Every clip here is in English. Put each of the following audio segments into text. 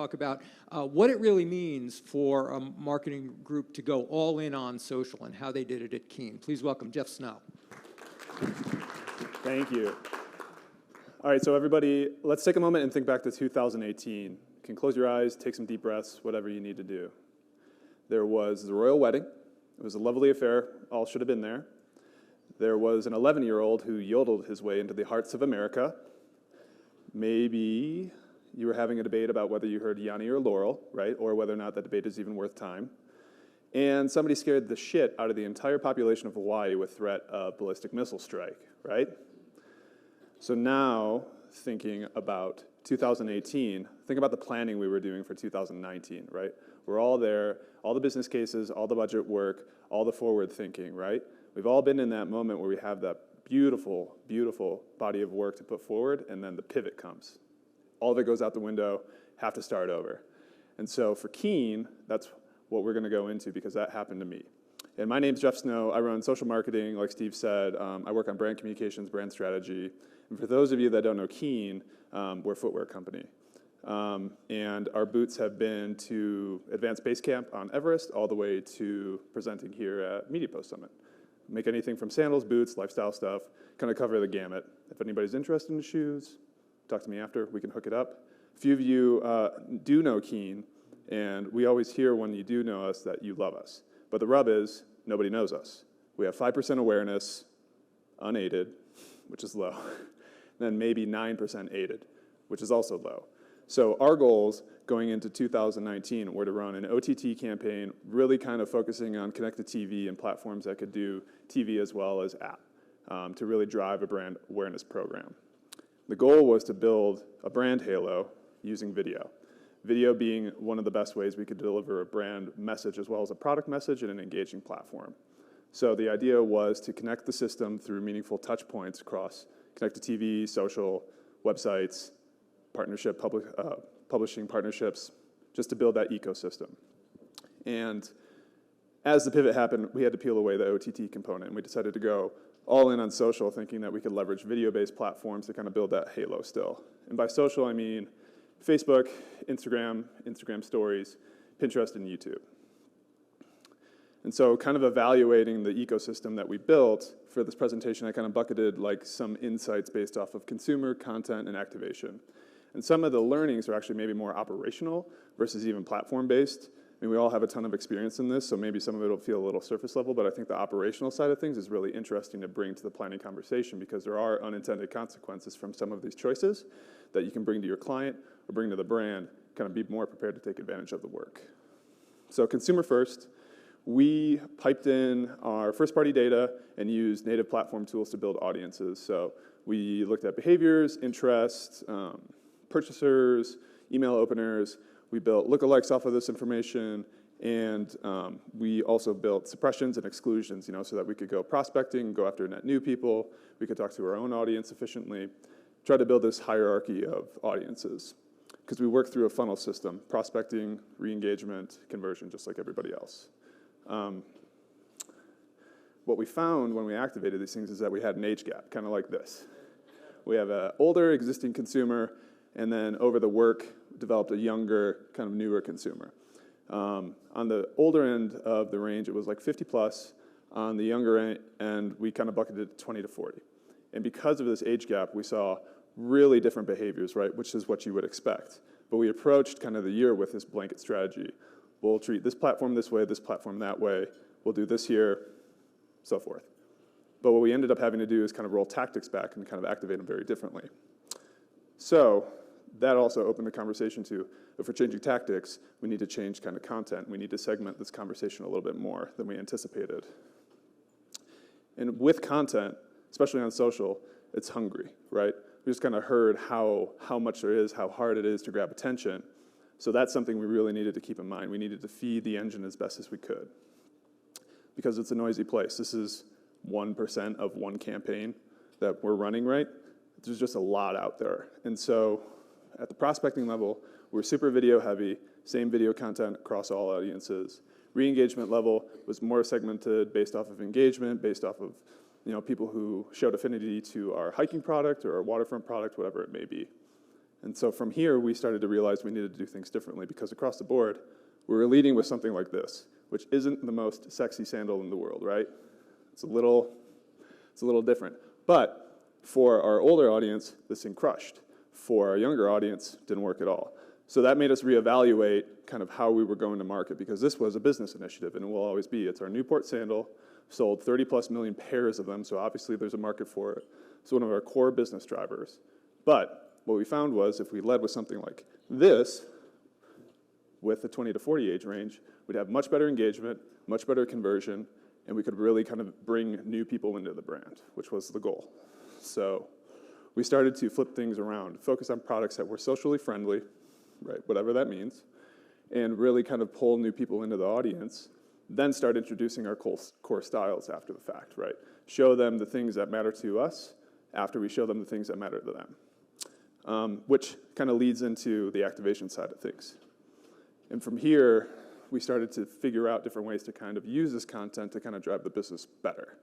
talk about what it really means for a marketing group to go all in on social and how they did it at Keen. Please welcome Jeff Snow. Thank you. All right, so everybody, let's take a moment and think back to 2018. You can close your eyes, take some deep breaths, whatever you need to do. There was the royal wedding. It was a lovely affair. All should have been there. There was an 11-year-old who yodeled his way into the hearts of America. Maybe you were having a debate about whether you heard Yanni or Laurel, right? Or whether or not that debate is even worth time. And somebody scared the shit out of the entire population of Hawaii with threat of ballistic missile strike, right? So now, thinking about 2018, think about the planning we were doing for 2019, right? We're all there, all the business cases, all the budget work, all the forward thinking, right? We've all been in that moment where we have that beautiful, beautiful body of work to put forward, and then the pivot comes. All of it goes out the window, have to start over. And so for Keen, that's what we're gonna go into because that happened to me. And my name's Jeff Snow. I run social marketing, like Steve said. I work on brand communications, brand strategy. And for those of you that don't know Keen, we're a footwear company. And our boots have been to Advanced Base Camp on Everest all the way to presenting here at Mediapost Summit. Make anything from sandals, boots, lifestyle stuff, kind of cover the gamut. If anybody's interested in shoes, talk to me after, we can hook it up. A few of you do know Keen, and we always hear when you do know us that you love us. But the rub is, nobody knows us. We have 5% awareness, unaided, which is low. Then maybe 9% aided, which is also low. So our goals going into 2019 were to run an OTT campaign, really kind of focusing on connected TV and platforms that could do TV as well as app, to really drive a brand awareness program. The goal was to build a brand halo using video. Video being one of the best ways we could deliver a brand message as well as a product message in an engaging platform. So the idea was to connect the system through meaningful touch points across connected TV, social, websites, publishing partnerships, just to build that ecosystem. And as the pivot happened, we had to peel away the OTT component, and we decided to go all in on social, thinking that we could leverage video-based platforms to kind of build that halo still. And by social, I mean Facebook, Instagram stories, Pinterest, and YouTube. And so kind of evaluating the ecosystem that we built for this presentation, I kind of bucketed like some insights based off of consumer, content, and activation. And some of the learnings are actually maybe more operational versus even platform-based. I mean, we all have a ton of experience in this, so maybe some of it will feel a little surface level, but I think the operational side of things is really interesting to bring to the planning conversation because there are unintended consequences from some of these choices that you can bring to your client or bring to the brand, kind of be more prepared to take advantage of the work. So consumer first, we piped in our first-party data and used native platform tools to build audiences. So we looked at behaviors, interests, purchasers, email openers. We built lookalikes off of this information, and we also built suppressions and exclusions, so that we could go prospecting, go after net new people. We could talk to our own audience efficiently, try to build this hierarchy of audiences. Because we work through a funnel system, prospecting, re-engagement, conversion, just like everybody else. What we found when we activated these things is that we had an age gap, kind of like this. We have an older existing consumer, and then over the work, developed a younger, kind of newer consumer. On the older end of the range, it was like 50 plus. On the younger end, we kind of bucketed it 20 to 40. And because of this age gap, we saw really different behaviors, right, which is what you would expect. But we approached kind of the year with this blanket strategy. We'll treat this platform this way, this platform that way. We'll do this here, so forth. But what we ended up having to do is kind of roll tactics back and kind of activate them very differently. So that also opened the conversation to, if we're changing tactics, we need to change kind of content. We need to segment this conversation a little bit more than we anticipated. And with content, especially on social, it's hungry, right? We just kind of heard how much there is, how hard it is to grab attention. So that's something we really needed to keep in mind. We needed to feed the engine as best as we could because it's a noisy place. This is 1% of one campaign that we're running, right? There's just a lot out there. And so at the prospecting level, we're super video heavy, same video content across all audiences. Re-engagement level was more segmented based off of engagement, based off of people who showed affinity to our hiking product or our waterfront product, whatever it may be. And so from here, we started to realize we needed to do things differently because across the board, we were leading with something like this, which isn't the most sexy sandal in the world, right? It's a little different. But for our older audience, this thing crushed. For our younger audience, didn't work at all. So that made us reevaluate kind of how we were going to market because this was a business initiative and it will always be. It's our Newport sandal, sold 30+ million pairs of them, so obviously there's a market for it. It's one of our core business drivers. But what we found was if we led with something like this, with the 20 to 40 age range, we'd have much better engagement, much better conversion, and we could really kind of bring new people into the brand, which was the goal. So we started to flip things around, focus on products that were socially friendly, right, whatever that means, and really kind of pull new people into the audience, then start introducing our core styles after the fact, right? Show them the things that matter to us after we show them the things that matter to them, which kind of leads into the activation side of things. And from here, we started to figure out different ways to kind of use this content to kind of drive the business better.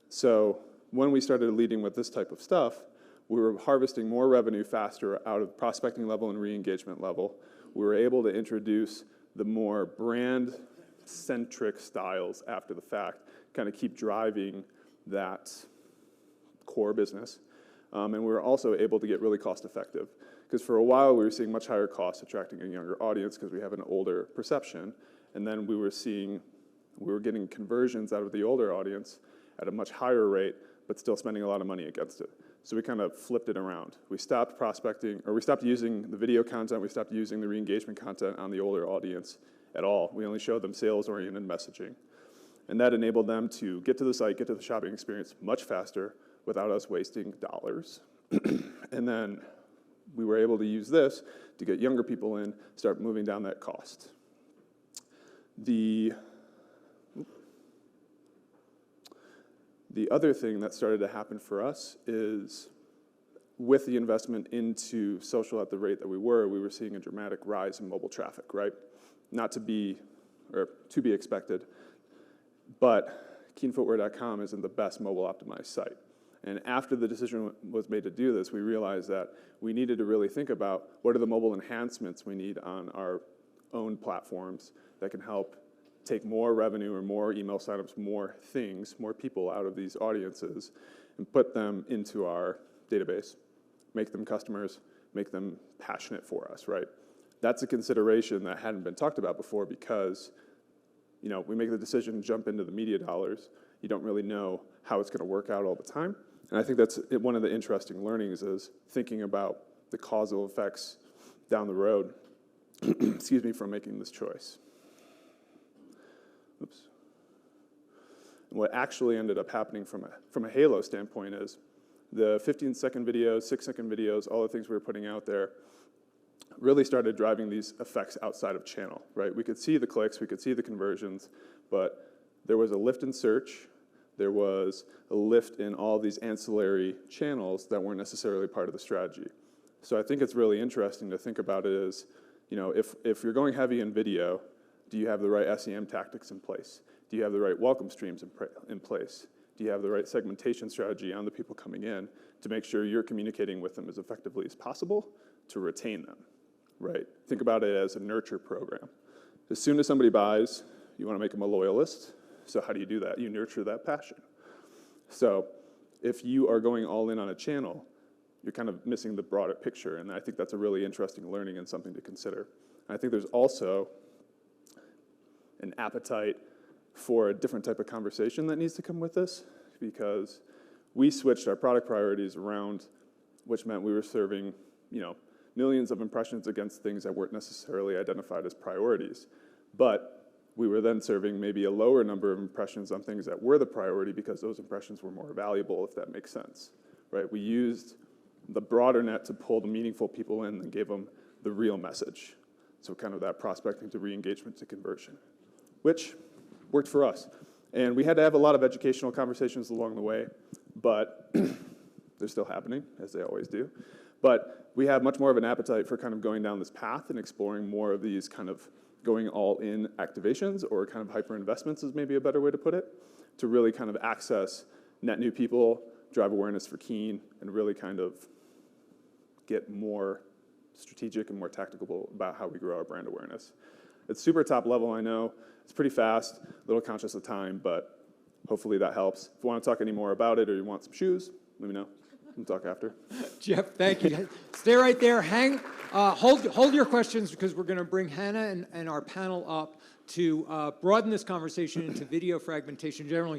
So when we started leading with this type of stuff, we were harvesting more revenue faster out of prospecting level and re-engagement level. We were able to introduce the more brand-centric styles after the fact, kind of keep driving that core business. And we were also able to get really cost-effective. Because for a while, we were seeing much higher costs attracting a younger audience because we have an older perception. And then we were getting conversions out of the older audience at a much higher rate, but still spending a lot of money against it. So we kind of flipped it around. We stopped prospecting, or we stopped using the video content, we stopped using the re-engagement content on the older audience at all. We only showed them sales-oriented messaging. And that enabled them to get to the site, get to the shopping experience much faster without us wasting dollars. And then we were able to use this to get younger people in, start moving down that cost. The other thing that started to happen for us is with the investment into social at the rate that we were seeing a dramatic rise in mobile traffic, right? Not to be, or to be expected, but keenfootwear.com isn't the best mobile optimized site. And after the decision was made to do this, we realized that we needed to really think about what are the mobile enhancements we need on our own platforms that can help take more revenue or more email signups, more things, more people out of these audiences, and put them into our database, make them customers, make them passionate for us, right? That's a consideration that hadn't been talked about before because, you know, we make the decision to jump into the media dollars. You don't really know how it's going to work out all the time. And I think that's one of the interesting learnings is thinking about the causal effects down the road, excuse me, from making this choice. Oops. And what actually ended up happening from a halo standpoint is the 15-second videos, 6-second videos, all the things we were putting out there really started driving these effects outside of channel, right? We could see the clicks, we could see the conversions, but there was a lift in search, there was a lift in all these ancillary channels that weren't necessarily part of the strategy. So I think it's really interesting to think about it as, you know, if you're going heavy in video, do you have the right SEM tactics in place? Do you have the right welcome streams in place? Do you have the right segmentation strategy on the people coming in to make sure you're communicating with them as effectively as possible to retain them, right? Think about it as a nurture program. As soon as somebody buys, you want to make them a loyalist. So how do you do that? You nurture that passion. So if you are going all in on a channel, you're kind of missing the broader picture. And I think that's a really interesting learning and something to consider. I think there's also an appetite for a different type of conversation that needs to come with this because we switched our product priorities around, which meant we were serving, you know, millions of impressions against things that weren't necessarily identified as priorities. But we were then serving maybe a lower number of impressions on things that were the priority because those impressions were more valuable, if that makes sense, right? We used the broader net to pull the meaningful people in and gave them the real message. So kind of that prospecting to re-engagement to conversion, which worked for us. And we had to have a lot of educational conversations along the way, but they're still happening, as they always do. But we have much more of an appetite for kind of going down this path and exploring more of these kind of going all in activations or kind of hyper investments is maybe a better way to put it, to really kind of access net new people, drive awareness for Keen, and really kind of get more strategic and more tactical about how we grow our brand awareness. It's super top level, I know. It's pretty fast, a little conscious of time, but hopefully that helps. If you want to talk any more about it or you want some shoes, let me know. We'll talk after. Jeff, thank you. Stay right there. Hold your questions because we're going to bring Hannah and our panel up to broaden this conversation into video fragmentation generally.